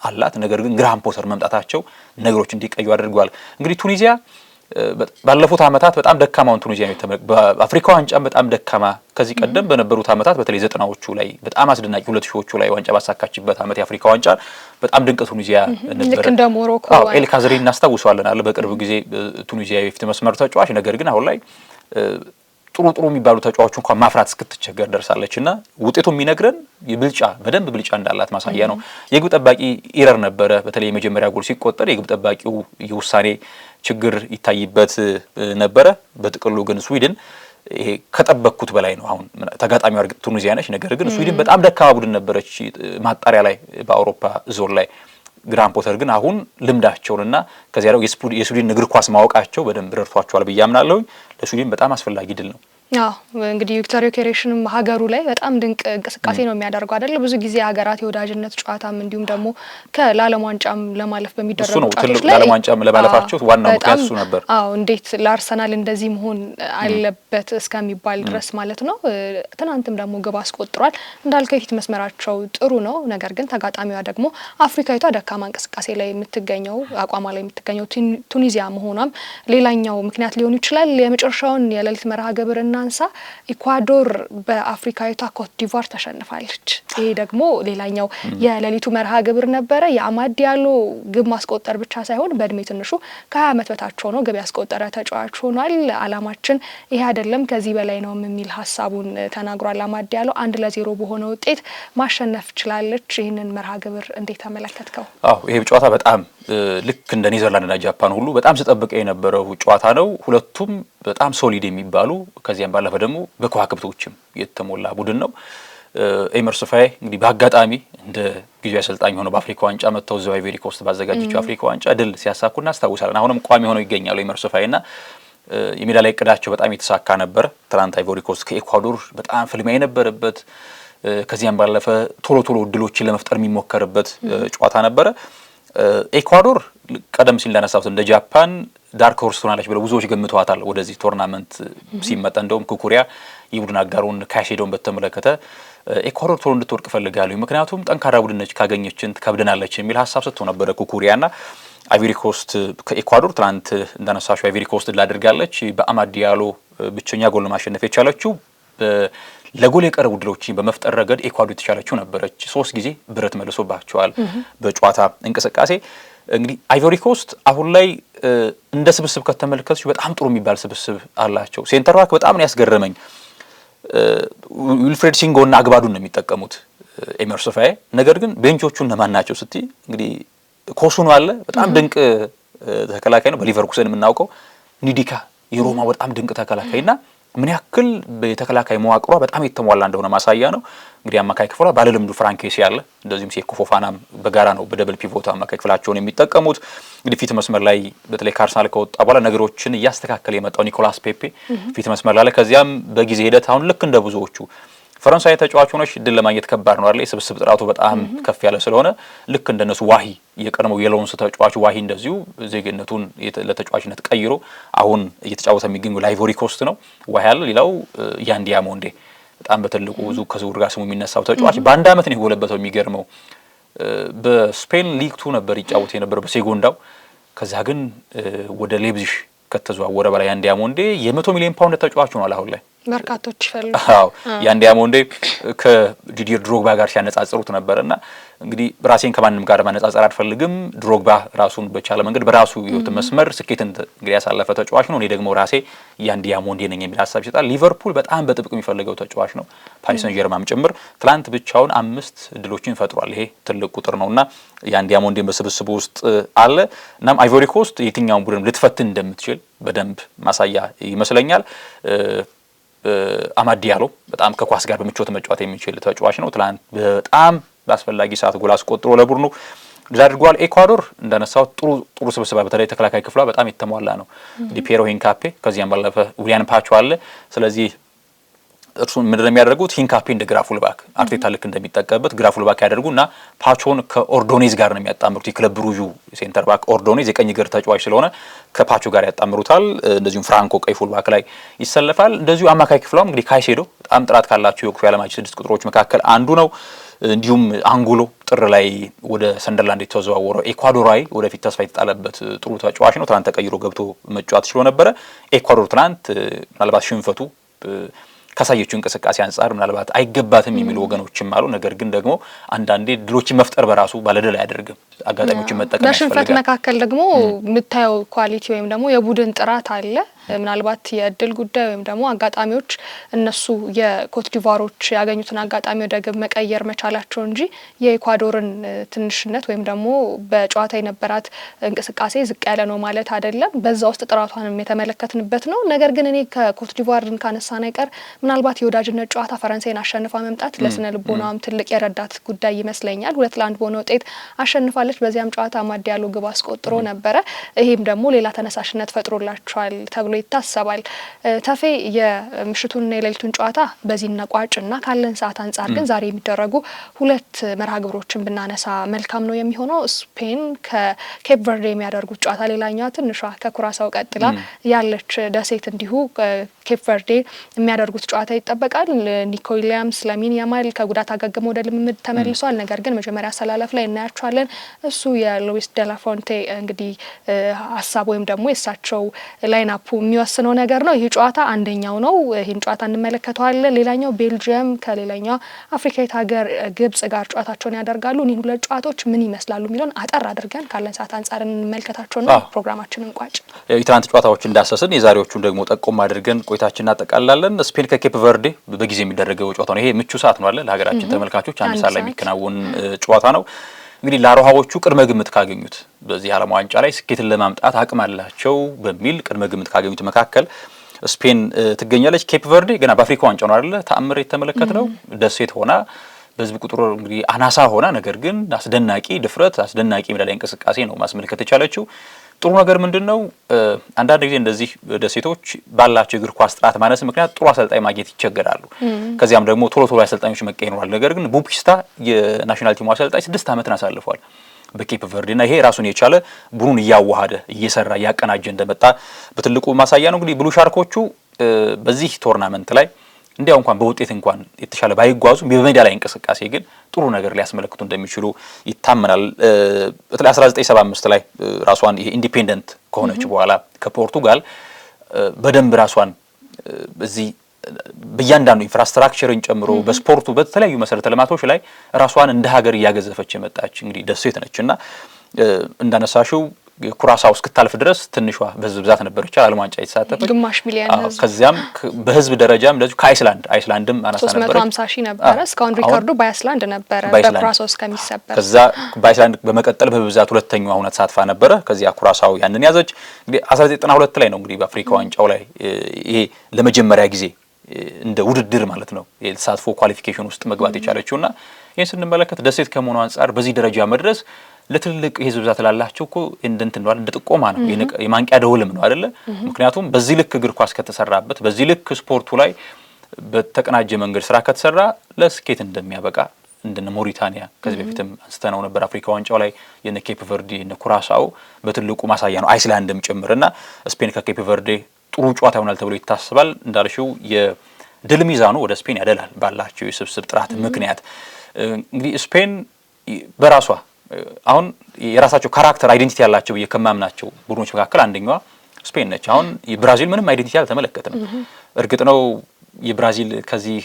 አላት። ነገር ግን ግራሃም ፖተር መምጣታቸው ነገሮች እንዲቀዩ አድርጓል። እንግዲህ ቱኒዚያ ባለፉት አመታት በጣም ደካማውን ቱኒዚያ ነው። በአፍሪካ ዋንጫም በጣም ደካማ ከዚህ ቀደም በነበሩት አመታት በተለይ 90ዎቹ ላይ በጣም አስደናቂ 2000ዎቹ ላይ ዋንጫ ባሳካችበት አመት የአፍሪካ ዋንጫ በጣም ድንቅ ቱኒዚያ ነበር። ልክ እንደ ሞሮኮ ኤል ካዝሪ እናስታውሰዋለን አለ በቅርብ ጊዜ ቱኒዚያ የፊት መስመር ተጫዋች። ነገር ግን አሁን ላይ ጥሩ የሚባሉ ተጫዋቾች እንኳን ማፍራት እስክትቸገር ደርሳለችና ውጤቱ የሚነግረን የብልጫ በደንብ ብልጫ እንዳላት ማሳያ ነው። የግብ ጠባቂ ኢረር ነበረ። በተለይ የመጀመሪያ ጎል ሲቆጠር የግብ ጠባቂው የውሳኔ ችግር ይታይበት ነበረ። በጥቅሉ ግን ስዊድን ይሄ ከጠበቅኩት በላይ ነው። አሁን ተጋጣሚው እርግጥ ቱኒዚያ ነች፣ ነገር ግን ስዊድን በጣም ደካማ ቡድን ነበረች ማጣሪያ ላይ በአውሮፓ ዞን ላይ። ግራን ፖተር ግን አሁን ልምዳቸውንና ከዚያ ነው የስዊድን እግር ኳስ ማወቃቸው በደንብ ረድቷቸዋል ብዬ አምናለሁ። ለስዊድን በጣም አስፈላጊ ድል ነው። እንግዲህ ቪክቶር ዮኬሬሽንም ሀገሩ ላይ በጣም ድንቅ እንቅስቃሴ ነው የሚያደርገው አይደል? ብዙ ጊዜ ሀገራት የወዳጅነት ጨዋታም እንዲሁም ደግሞ ከዓለም ዋንጫም ለማለፍ በሚደረጉ ጨዋታዎች ላይ ለዓለም ዋንጫም ለማለፋቸው ዋናው ምክንያት እሱ ነበር። እንዴት ለአርሰናል እንደዚህ መሆን አለበት እስከሚባል ድረስ ማለት ነው። ትናንትም ደግሞ ግብ አስቆጥሯል። እንዳልከው የፊት መስመራቸው ጥሩ ነው። ነገር ግን ተጋጣሚዋ ደግሞ አፍሪካዊቷ ደካማ እንቅስቃሴ ላይ የምትገኘው አቋሟ ላይ የምትገኘው ቱኒዚያ መሆኗም ሌላኛው ምክንያት ሊሆን ይችላል። የመጨረሻውን የሌሊት መርሃ ግብርና አንሳ ኢኳዶር በአፍሪካዊቷ ኮት ዲቫር ተሸንፋለች። ይሄ ደግሞ ሌላኛው የሌሊቱ መርሃ ግብር ነበረ። የአማድ ዲያሎ ግብ ማስቆጠር ብቻ ሳይሆን በእድሜ ትንሹ ከ20 ዓመት በታች ሆኖ ግብ ያስቆጠረ ተጫዋች ሆኗል። አላማችን ይሄ አይደለም ከዚህ በላይ ነው የሚል ሀሳቡን ተናግሯል። አማድ ዲያሎ 1-0 በሆነ ውጤት ማሸነፍ ችላለች። ይህንን መርሃ ግብር እንዴት ተመለከትከው? ይሄ ጨዋታ በጣም ልክ እንደ ኔዘርላንድና ጃፓን ሁሉ በጣም ስጠብቀ የነበረው ጨዋታ ነው። ሁለቱም በጣም ሶሊድ የሚባሉ ከዚያም ባለፈ ደግሞ በከዋክብቶችም የተሞላ ቡድን ነው። ኤመርስ ፋይ እንግዲህ በአጋጣሚ እንደ ጊዜያዊ አሰልጣኝ ሆነው በአፍሪካ ዋንጫ መጥተው እዚያው አይቮሪ ኮስት ባዘጋጀችው አፍሪካ ዋንጫ ድል ሲያሳኩ እናስታውሳለን። አሁንም ቋሚ ሆነው ይገኛሉ ኤመርስ ፋይና የሜዳ ላይ እቅዳቸው በጣም የተሳካ ነበር። ትናንት አይቮሪ ኮስት ከኢኳዶር በጣም ፍልሚያ የነበረበት ከዚያም ባለፈ ቶሎ እድሎችን ለመፍጠር የሚሞከርበት ጨዋታ ነበረ። ኢኳዶር ቀደም ሲል እንዳነሳሁት እንደ ጃፓን ዳርክ ሆርስ ትሆናለች ብለው ብዙዎች ገምተዋታል። ወደዚህ ቶርናመንት ሲመጣ እንደውም ኩኩሪያ የቡድን አጋሩን ካይሴዶን በተመለከተ ኢኳዶር ቶሎ እንድትወድቅ ፈልጋለሁ፣ ምክንያቱም ጠንካራ ቡድን ነች፣ ካገኘችን ትከብደናለች የሚል ሀሳብ ሰጥቶ ነበረ ኩኩሪያና አይቮሪ ኮስት ከኢኳዶር ትናንት እንዳነሳሽው አይቮሪ ኮስት ላድርጋለች። በአማድ ዲያሎ ብቸኛ ጎል ማሸነፍ የቻለችው ለጎል የቀረቡ ድሎችን በመፍጠር ረገድ ኢኳዶር የተቻለችው ነበረች። 3 ጊዜ ብረት መልሶባቸዋል በጨዋታ እንቅስቃሴ። እንግዲህ አይቮሪ ኮስት አሁን ላይ እንደ ስብስብ ከተመለከተች በጣም ጥሩ የሚባል ስብስብ አላቸው። ሴንተር ባክ በጣም ነው ያስገረመኝ። ዊልፍሬድ ሲንጎና አግባዱን ነው የሚጠቀሙት ኤመርስ ፋይ። ነገር ግን ቤንቾቹ እነማን ናቸው ስትይ እንግዲህ ኮሱኑ አለ፣ በጣም ድንቅ ተከላካይ ነው፣ በሊቨርኩሰን የምናውቀው። ኒዲካ የሮማ በጣም ድንቅ ተከላካይና ምን ያክል በተከላካይ መዋቅሯ በጣም የተሟላ እንደሆነ ማሳያ ነው። እንግዲህ አማካይ ክፍሏ ባለልምዱ ፍራንኬሲ ያለ፣ እንደዚሁም ሴኮ ፎፋናም በጋራ ነው በደብል ፒቮት አማካይ ክፍላቸውን የሚጠቀሙት። እንግዲህ ፊት መስመር ላይ በተለይ ከአርሰናል ከወጣ በኋላ ነገሮችን እያስተካከለ የመጣው ኒኮላስ ፔፔ ፊት መስመር ላይ፣ ከዚያም በጊዜ ሂደት አሁን ልክ እንደ ብዙዎቹ ፈረንሳይ ተጫዋች ሆነሽ ድል ለማግኘት ከባድ ነው አይደል? የስብስብ ጥራቱ በጣም ከፍ ያለ ስለሆነ ልክ እንደነሱ ዋሂ የቀድሞው የሎንስ ተጫዋች ዋሂ እንደዚሁ ዜግነቱን ለተጫዋችነት ቀይሮ አሁን እየተጫወተ የሚገኘው ለአይቮሪ ኮስት ነው። ዋሂ ያለ ሌላው ያን ዲያሞንዴ በጣም በትልቁ ብዙ ከዝውውር ጋር ስሙ የሚነሳው ተጫዋች በአንድ አመት ነው የጎለበተው። የሚገርመው በስፔን ሊግ 2 ነበር ይጫወት የነበረው በሴጎንዳው። ከዛ ግን ወደ ሌብዚሽ ከተዘዋወረ በላይ ያን ዲያሞንዴ የ100 ሚሊዮን ፓውንድ ተጫዋች ሆኗል አሁን ላይ። በርካቶች ይፈልጋሉ። ያን ዲያሞንዴ ከዲዲር ድሮግባ ጋር ሲያነጻጽሩት ነበርና እንግዲህ ራሴን ከማንም ጋር ማነጻጸር አልፈልግም። ድሮግባ ራሱን በቻለ መንገድ በራሱ ህይወት መስመር ስኬትን እንግዲህ ያሳለፈ ተጫዋች ነው። እኔ ደግሞ ራሴ ያን ዲያሞንዴ ነኝ የሚል ሀሳብ ይሰጣል። ሊቨርፑል በጣም በጥብቅ የሚፈልገው ተጫዋች ነው፣ ፓሪስ ሰን ጀርማም ጭምር። ትላንት ብቻውን 5 ድሎችን ፈጥሯል። ይሄ ትልቅ ቁጥር ነውና ያን ዲያሞንዴ በስብስቡ ውስጥ አለ። እናም አይቮሪ ኮስት የትኛውን ቡድን ልትፈትን እንደምትችል በደንብ ማሳያ ይመስለኛል። አማድ ዲያሎ በጣም ከኳስ ጋር በምቾት መጫወት የሚችል ተጫዋች ነው። ትላንት በጣም በአስፈላጊ ሰዓት ጎል አስቆጥሮ ለቡድኑ ድል አድርጓል። ኢኳዶር እንዳነሳው ጥሩ ስብስብ በተለይ ተከላካይ ክፍሏ በጣም የተሟላ ነው። ዲፔሮ ሂንካፔ ከዚያም ባለፈ ዊሊያን ፓቾ አለ። ስለዚህ እርሱን ምንድን ነው የሚያደርጉት? ሂንካፔ እንደ ግራ ፉልባክ አርቴታ ልክ እንደሚጠቀምበት ግራ ፉልባክ ያደርጉና ፓቾን ከኦርዶኔዝ ጋር ነው የሚያጣምሩት። የክለብ ብሩዡ ሴንተር ባክ ኦርዶኔዝ የቀኝ እግር ተጫዋች ስለሆነ ከፓቾ ጋር ያጣምሩታል። እንደዚሁም ፍራንኮ ቀይ ፉልባክ ላይ ይሰለፋል። እንደዚሁ አማካይ ክፍሏም እንግዲህ ካይሴዶ በጣም ጥራት ካላቸው የወቅቱ የዓለማችን 6 ቁጥሮች መካከል አንዱ ነው። እንዲሁም አንጉሎ ጥር ላይ ወደ ሰንደርላንድ የተዘዋወረው ኢኳዶራዊ ወደፊት ተስፋ የተጣለበት ጥሩ ተጫዋች ነው። ትናንት ተቀይሮ ገብቶ መጫወት ችሎ ነበረ። ኢኳዶር ትናንት ምናልባት ሽንፈቱ ካሳየችው እንቅስቃሴ አንጻር ምናልባት አይገባትም የሚሉ ወገኖችም አሉ። ነገር ግን ደግሞ አንዳንዴ ድሎችን መፍጠር በራሱ ባለድል አያደርግም። አጋጣሚዎችን መጠቀም ያስፈልጋል። በሽንፈት መካከል ደግሞ የምታየው ኳሊቲ ወይም ደግሞ የቡድን ጥራት አለ። ምናልባት የእድል ጉዳይ ወይም ደግሞ አጋጣሚዎች እነሱ የኮትዲቫሮች ያገኙትን አጋጣሚ ወደ ግብ መቀየር መቻላቸው እንጂ የኢኳዶርን ትንሽነት ወይም ደግሞ በጨዋታ የነበራት እንቅስቃሴ ዝቅ ያለ ነው ማለት አይደለም። በዛ ውስጥ ጥራቷንም የተመለከትንበት ነው። ነገር ግን እኔ ከኮትዲቫርን ካነሳን አይቀር ምናልባት የወዳጅነት ጨዋታ ፈረንሳይን አሸንፋ መምጣት ለስነ ልቦናም ትልቅ የረዳት ጉዳይ ይመስለኛል። 2-1 በሆነ ውጤት አሸንፋለች። በዚያም ጨዋታ ማዲያሎ ግብ አስቆጥሮ ነበረ። ይሄም ደግሞ ሌላ ተነሳሽነት ፈጥሮላቸዋል ተብሎ ይታሰባል። ተፌ የምሽቱንና የሌሊቱን ጨዋታ በዚህ ነቋጭና ካለን ሰዓት አንጻር ግን ዛሬ የሚደረጉ ሁለት መርሃ ግብሮችን ብናነሳ መልካም ነው የሚሆነው። ስፔን ከኬፕ ቨርዴ የሚያደርጉት ጨዋታ ሌላኛዋ ትንሿ ከኩራሳው ቀጥላ ያለች ደሴት እንዲሁ ኬፕ ቨርዴ የሚያደርጉት ጨዋታ ይጠበቃል። ኒኮ ዊሊያምስ፣ ላሚን ያማል ከጉዳት አገግመው ወደ ልምምድ ተመልሷል። ነገር ግን መጀመሪያ አሰላለፍ ላይ እናያቸዋለን። እሱ የሉዊስ ደላፎንቴ እንግዲህ ሀሳብ ወይም ደግሞ የእሳቸው ላይናፑ የሚወስነው ነገር ነው። ይህ ጨዋታ አንደኛው ነው። ይህን ጨዋታ እንመለከተዋለን። ሌላኛው ቤልጅየም ከሌላኛው አፍሪካዊት ሀገር ግብጽ ጋር ጨዋታቸውን ያደርጋሉ። እኒህ ሁለት ጨዋታዎች ምን ይመስላሉ የሚለውን አጠር አድርገን ካለን ሰዓት አንጻር እንመልከታቸው ነው። ፕሮግራማችንን ቋጭ። የትናንት ጨዋታዎች እንዳሰስን የዛሬዎቹን ደግሞ ጠቆም አድርገን ቆይታችን እናጠቃላለን። ስፔን ከኬፕ ቨርዴ በጊዜ የሚደረገው ጨዋታ ነው። ይሄ ምቹ ሰዓት ነው አለ ለሀገራችን ተመልካቾች አንድ ሰዓት ላይ የሚከናወን ጨዋታ ነው። እንግዲህ ለአሮሃዎቹ ቅድመ ግምት ካገኙት በዚህ ዓለም ዋንጫ ላይ ስኬትን ለማምጣት አቅም አላቸው በሚል ቅድመ ግምት ካገኙት መካከል ስፔን ትገኛለች። ኬፕ ቨርዴ ገና በአፍሪካ ዋንጫ ነው አይደለ ተአምር የተመለከትነው። ደሴት ሆና በህዝብ ቁጥሩ እንግዲህ አናሳ ሆና ነገር ግን አስደናቂ ድፍረት፣ አስደናቂ ሜዳ ላይ እንቅስቃሴ ነው ማስመልከት የቻለችው። ጥሩ ነገር ምንድነው? አንዳንድ ጊዜ እንደዚህ ደሴቶች ባላቸው እግር ኳስ ጥራት ማነስ ምክንያት ጥሩ አሰልጣኝ ማግኘት ይቸገራሉ። ከዚያም ደግሞ ቶሎ ቶሎ አሰልጣኞች መቀየር ይኖራል። ነገር ግን ቡፒስታ የናሽናል ቲሙ አሰልጣኝ 6 ዓመትን አሳልፏል በኬፕ ቨርዴና ይሄ ራሱን የቻለ ቡድኑን እያዋሃደ እየሰራ እያቀናጀ እንደመጣ በትልቁ ማሳያ ነው። እንግዲህ ብሉ ሻርኮቹ በዚህ ቶርናመንት ላይ እንዲያው እንኳን በውጤት እንኳን የተሻለ ባይጓዙ በሜዳ ላይ እንቅስቃሴ ግን ጥሩ ነገር ሊያስመለክቱ እንደሚችሉ ይታመናል። በተለይ 1975 ላይ ራሷን ይሄ ኢንዲፔንደንት ከሆነች በኋላ ከፖርቱጋል በደንብ ራሷን በዚህ በእያንዳንዱ ኢንፍራስትራክቸርን ጨምሮ በስፖርቱ በተለያዩ መሰረተ ልማቶች ላይ ራሷን እንደ ሀገር እያገዘፈች የመጣች እንግዲህ ደሴት ነችና እንዳነሳሽው ኩራሳው እስክታልፍ ድረስ ትንሿ በህዝብ ብዛት ነበረች ዓለም ዋንጫ የተሳተፈች ግማሽ ሚሊዮን ህዝብ። ከዚያም በህዝብ ደረጃም እንደዚሁ ከአይስላንድም አናሳ ነበረች 350,000 ነበረ። እስካሁን ሪካርዶ በአይስላንድ ነበረ በኩራሳው እስከሚሰበር። ከዛ በአይስላንድ በመቀጠል በብዛት ሁለተኛዋ ሆና ተሳትፋ ነበረ። ከዚያ ኩራሳው ያንን ያዘች። እንግዲህ 1992 ላይ ነው እንግዲህ በአፍሪካ ዋንጫው ላይ ይሄ ለመጀመሪያ ጊዜ እንደ ውድድር ማለት ነው የተሳትፎ ኳሊፊኬሽን ውስጥ መግባት የቻለችውና ይሄን ስንመለከት ደሴት ከመሆኑ አንጻር በዚህ ደረጃ መድረስ ለትልልቅ የህዝብ ብዛት ላላቸው እኮ እንትን ነው እንደ ጥቆማ ነው የማንቂያ ደወልም ነው አይደለ? ምክንያቱም በዚህ ልክ እግር ኳስ ከተሰራበት በዚህ ልክ ስፖርቱ ላይ በተቀናጀ መንገድ ስራ ከተሰራ ለስኬት እንደሚያበቃ እንደነ ሞሪታኒያ ከዚህ በፊትም አንስተነው ነበር አፍሪካ ዋንጫው ላይ የነ ኬፕ ቨርዴ የነ ኩራሳው በትልቁ ማሳያ ነው። አይስላንድም ጭምርና ስፔን ከኬፕ ቨርዴ ጥሩ ጨዋታ ይሆናል ተብሎ ይታሰባል። እንዳልሽው የድል ሚዛኑ ወደ ስፔን ያደላል ባላቸው የስብስብ ጥራት ምክንያት። እንግዲህ ስፔን በራሷ አሁን የራሳቸው ካራክተር አይዴንቲቲ ያላቸው የከማምናቸው ቡድኖች መካከል አንደኛዋ ስፔን ነች። አሁን የብራዚል ምንም አይዴንቲቲ አልተመለከተም። እርግጥ ነው የብራዚል ከዚህ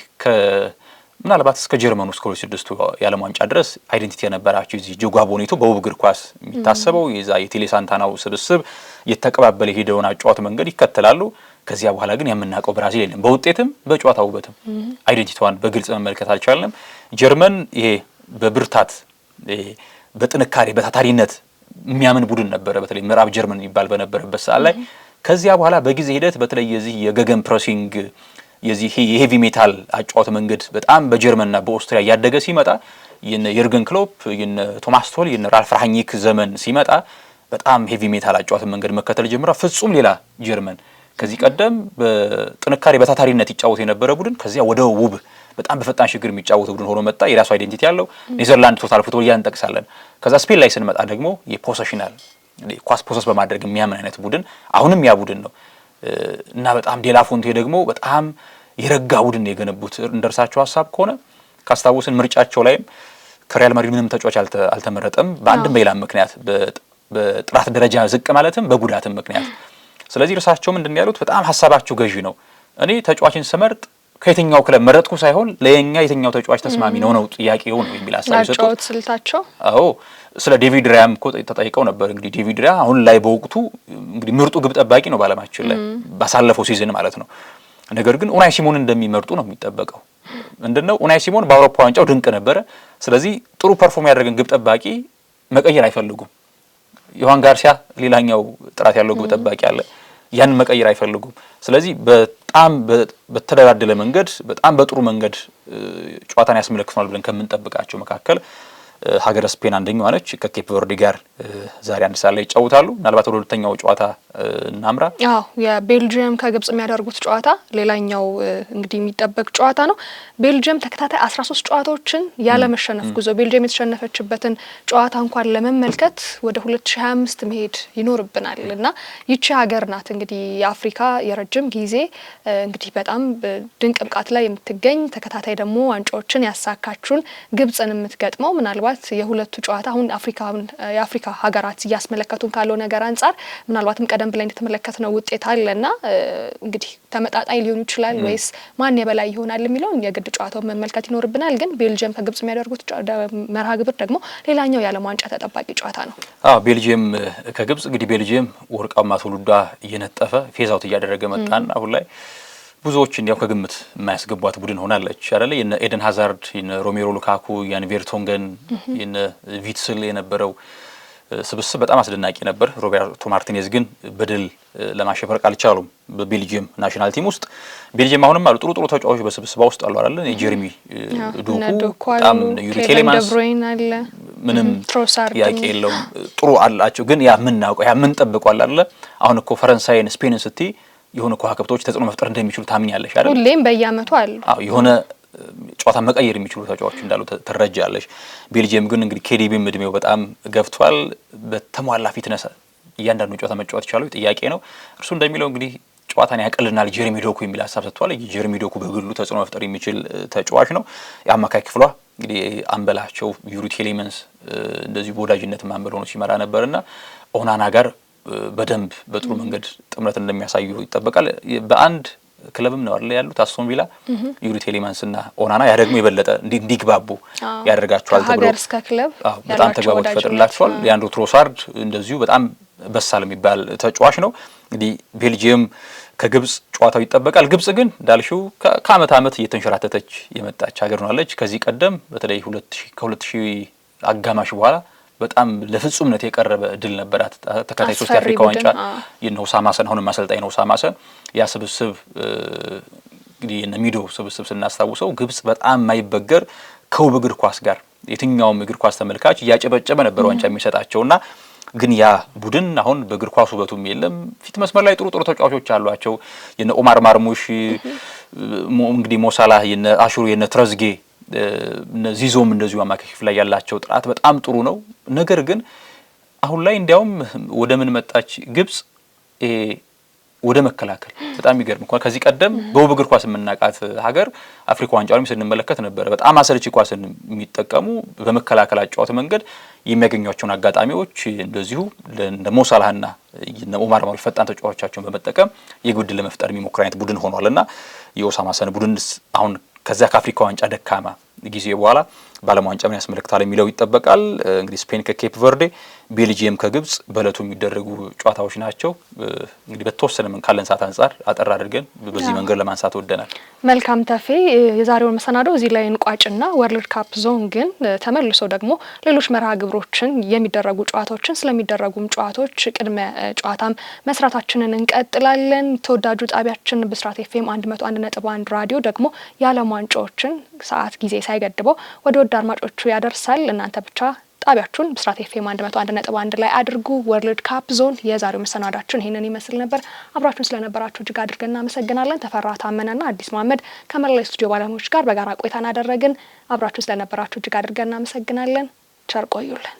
ምናልባት እስከ ጀርመኑ እስከ 2006 የዓለም ዋንጫ ድረስ አይዴንቲቲ የነበራቸው እዚህ ጆጓ ቦኔቶ በውብ እግር ኳስ የሚታሰበው የዛ የቴሌ ሳንታናው ስብስብ የተቀባበለ ሄደውን አጫዋት መንገድ ይከተላሉ። ከዚያ በኋላ ግን የምናውቀው ብራዚል የለም። በውጤትም በጨዋታ ውበትም አይዴንቲቲዋን በግልጽ መመልከት አልቻልንም። ጀርመን ይሄ በብርታት በጥንካሬ በታታሪነት የሚያምን ቡድን ነበረ፣ በተለይ ምዕራብ ጀርመን ይባል በነበረበት ሰዓት ላይ። ከዚያ በኋላ በጊዜ ሂደት በተለይ የዚህ የገገን ፕሬሲንግ የዚህ የሄቪ ሜታል አጫዋት መንገድ በጣም በጀርመንና በኦስትሪያ ያደገ ሲመጣ የነ የርገን ክሎፕ የነ ቶማስ ቶል የነ ራልፍ ራኒክ ዘመን ሲመጣ በጣም ሄቪ ሜታል አጫዋት መንገድ መከተል ጀምራ ፍጹም ሌላ ጀርመን ከዚህ ቀደም በጥንካሬ በታታሪነት ይጫወት የነበረ ቡድን ከዚያ ወደ ውብ በጣም በፈጣን ሽግግር የሚጫወት ቡድን ሆኖ መጣ። የራሱ አይዴንቲቲ ያለው ኔዘርላንድ ቶታል ፉትቦል ያን እንጠቅሳለን። ከዛ ስፔን ላይ ስንመጣ ደግሞ የፖሴሽናል ኳስ ፖሰስ በማድረግ የሚያምን አይነት ቡድን አሁንም ያ ቡድን ነው እና በጣም ዴላፎንቴ ደግሞ በጣም የረጋ ቡድን የገነቡት እንደርሳቸው ሐሳብ ከሆነ ካስታወስን ምርጫቸው ላይም ከሪያል ማድሪድ ምንም ተጫዋች አልተመረጠም በአንድም በሌላም ምክንያት በጥራት ደረጃ ዝቅ ማለትም በጉዳትም ምክንያት። ስለዚህ እርሳቸው ምንድነው ያሉት በጣም ሐሳባቸው ገዢ ነው። እኔ ተጫዋችን ስመርጥ ከየትኛው ክለብ መረጥኩ ሳይሆን ለኛ የትኛው ተጫዋች ተስማሚ ነው ጥያቄው ነው የሚል ሐሳብ ይሰጡት ስልታቸው። አዎ ስለ ዴቪድ ራያም እኮ ተጠይቀው ነበር። እንግዲህ ዴቪድ ራያ አሁን ላይ በወቅቱ እንግዲህ ምርጡ ግብ ጠባቂ ነው ባለማችን ላይ ባሳለፈው ሲዝን ማለት ነው። ነገር ግን ኡናይ ሲሞን እንደሚመርጡ ነው የሚጠበቀው። ምንድነው ኡናይ ሲሞን በአውሮፓ ዋንጫው ድንቅ ነበረ። ስለዚህ ጥሩ ፐርፎርም ያደረገን ግብ ጠባቂ መቀየር አይፈልጉም። ዮሐን ጋርሲያ ሌላኛው ጥራት ያለው ግብ ጠባቂ አለ። ያን መቀየር አይፈልጉም። ስለዚህ በጣም በተደላደለ መንገድ በጣም በጥሩ መንገድ ጨዋታን ያስመለክቱናል ብለን ከምንጠብቃቸው መካከል ሀገረ ስፔን አንደኛዋ ነች። ከኬፕ ቨርዲ ጋር ዛሬ 1 ሰዓት ላይ ይጫወታሉ። ምናልባት ወደ ሁለተኛው ጨዋታ እናምራ። አዎ የቤልጂየም ከግብጽ የሚያደርጉት ጨዋታ ሌላኛው እንግዲህ የሚጠበቅ ጨዋታ ነው። ቤልጂየም ተከታታይ 13 ጨዋታዎችን ያለ መሸነፍ ጉዞ ቤልጂየም የተሸነፈችበትን ጨዋታ እንኳን ለመመልከት ወደ 2025 መሄድ ይኖርብናል እና ይቺ ሀገር ናት እንግዲህ የአፍሪካ የረጅም ጊዜ እንግዲህ በጣም ድንቅ ብቃት ላይ የምትገኝ ተከታታይ ደግሞ ዋንጫዎችን ያሳካችውን ግብጽን የምትገጥመው ምናልባት የሁለቱ ጨዋታ አሁን የአፍሪካ ሀገራት እያስመለከቱን ካለው ነገር አንጻር ምናልባትም ቀደም ብለን እንደተመለከትነው ውጤት አለና እንግዲህ ተመጣጣኝ ሊሆን ይችላል ወይስ ማን የበላይ ይሆናል የሚለውን የግድ ጨዋታውን መመልከት ይኖርብናል። ግን ቤልጂየም ከግብጽ የሚያደርጉት መርሃ ግብር ደግሞ ሌላኛው የዓለም ዋንጫ ተጠባቂ ጨዋታ ነው። ቤልጂየም ከግብጽ እንግዲህ ቤልጂየም ወርቃማ ትውልዷ እየነጠፈ ፌዛውት እያደረገ መጣን። አሁን ላይ ብዙዎች እንዲያው ከግምት የማያስገቧት ቡድን ሆናለች አይደለ? የነ ኤደን ሃዛርድ፣ የነ ሮሜሮ ሉካኩ፣ ያን ቬርቶንገን፣ የነ ቪትስል የነበረው ስብስብ በጣም አስደናቂ ነበር። ሮቤርቶ ማርቲኔዝ ግን በድል ለማሸፈር አልቻሉም። በቤልጂየም ናሽናል ቲም ውስጥ ቤልጂየም አሁንም አሉ ጥሩ ተጫዋቾች በስብስባ ውስጥ አሉ አይደለ? የጀርሚ ዶኩ በጣም ዩሪ ቴሌማንስ ምንም ጥያቄ የለውም ጥሩ አላቸው። ግን ያ ምናውቀው ያ ምን ጠብቀው አይደለ? አሁን እኮ ፈረንሳይን ስፔንን ስትይ የሆነ ከዋክብቶች ተጽዕኖ መፍጠር እንደሚችሉ ታምኛለሽ አይደል? ሁሌም በየአመቱ አሉ። የሆነ ጨዋታ መቀየር የሚችሉ ተጫዋቾች እንዳሉ ትረጃለሽ። ቤልጂየም ግን እንግዲህ ኬዲቢም እድሜው በጣም ገፍቷል። በተሟላ ፊትነስ እያንዳንዱ ጨዋታ መጫወት ይቻላል ጥያቄ ነው። እርሱ እንደሚለው እንግዲህ ጨዋታን ያቀልናል ጀርሚ ዶኩ የሚል ሀሳብ ሰጥቷል። ጀርሚ ዶኩ በግሉ ተጽዕኖ መፍጠር የሚችል ተጫዋች ነው። የአማካይ ክፍሏ እንግዲህ አንበላቸው ዩሪ ቴሌማንስ እንደዚህ በወዳጅነት አንበል ሆኖ ሲመራ ነበርና ኦናና ጋር በደንብ በጥሩ መንገድ ጥምረት እንደሚያሳዩ ይጠበቃል። በአንድ ክለብም ነው አይደል ያሉት አስቶን ቪላ ዩሪ ቴሌማንስ እና ኦናና ያ ደግሞ የበለጠ እንዲግባቡ ያደርጋቸዋል ተብሎ ሀገር እስከ ክለብ በጣም ተግባቦት ይፈጥርላቸዋል። ሊያንድሮ ትሮሳርድ እንደዚሁ በጣም በሳል የሚባል ተጫዋች ነው። እንግዲህ ቤልጂየም ከግብጽ ጨዋታው ይጠበቃል። ግብጽ ግን እንዳልሽው ከአመት አመት እየተንሸራተተች የመጣች ሀገር ሆናለች። ከዚህ ቀደም በተለይ ከ2000 አጋማሽ በኋላ በጣም ለፍጹምነት የቀረበ ድል ነበራት። ተከታታይ 3 የአፍሪካ ዋንጫ የነው ሳማሰን አሁን ማሰልጣኝ ነው ሳማሰን ያ ስብስብ እንግዲህ የነ ሚዶ ስብስብ ስናስታውሰው ግብጽ በጣም ማይበገር ከውብ እግር ኳስ ጋር የትኛውም እግር ኳስ ተመልካች እያጨበጨበ ነበር ዋንጫ የሚሰጣቸውና ግን ያ ቡድን አሁን በእግር ኳስ ውበቱም የለም። ፊት መስመር ላይ ጥሩ ተጫዋቾች አሏቸው። የነ ኦማር ማርሙሽ እንግዲህ ሞሳላህ የነ አሹሩ የነ ትረዝጌ ዚዞም እንደዚሁ አማካይ ክፍል ላይ ያላቸው ጥራት በጣም ጥሩ ነው። ነገር ግን አሁን ላይ እንዲያውም ወደ ምን መጣች ግብጽ ወደ መከላከል በጣም ይገርም እንኳን ከዚህ ቀደም በውብ እግር ኳስ የምናቃት ሀገር አፍሪካ ዋንጫውንም ስንመለከት ነበር በጣም አሰልቺ ኳስን የሚጠቀሙ በመከላከል አጫዋት መንገድ የሚያገኙቸውን አጋጣሚዎች እንደዚሁ እንደ ሞሳላህና ኦማር ማርሙሽ ፈጣን ተጫዋቾቻቸውን በመጠቀም የግድ ለመፍጠር የሚሞክር አይነት ቡድን ሆኗልና የኦሳማ ሰን ቡድን አሁን ከዛ ከአፍሪካ ዋንጫ ደካማ ጊዜ በኋላ ባለም ዋንጫ ምን ያስመለክታል የሚለው ይጠበቃል። እንግዲህ ስፔን ከኬፕ ቨርዴ፣ ቤልጂየም ከግብጽ በእለቱ የሚደረጉ ጨዋታዎች ናቸው። እንግዲህ በተወሰነ ምን ካለን ሰዓት አንጻር አጠር አድርገን በዚህ መንገድ ለማንሳት ወደናል። መልካም ተፌ የዛሬውን መሰናዶ እዚህ ላይ እንቋጭና ወርልድ ካፕ ዞን ግን ተመልሶ ደግሞ ሌሎች መርሃ ግብሮችን የሚደረጉ ጨዋታዎችን ስለሚደረጉም ጨዋታዎች ቅድመ ጨዋታም መስራታችንን እንቀጥላለን። ተወዳጁ ጣቢያችን ብስራት ኤፍኤም 101.1 ራዲዮ ደግሞ የዓለም ዋንጫዎችን ሰዓት ጊዜ ሳይገድበው ወደ ወደ አድማጮቹ ያደርሳል። እናንተ ብቻ ጣቢያችሁን ብስራት ኤፍኤም 101.1 ላይ አድርጉ። ወርልድ ካፕ ዞን የዛሬው መሰናዳችን ይሄንን ይመስል ነበር። አብራችሁን ስለነበራችሁ እጅግ አድርገን እናመሰግናለን። ተፈራ ታመነና አዲስ መሐመድ ከመላው ስቱዲዮ ባለሙያዎች ጋር በጋራ ቆይታን አደረግን። አብራችሁን ስለነበራችሁ እጅግ አድርገን እናመሰግናለን። ቸር ቆዩልን።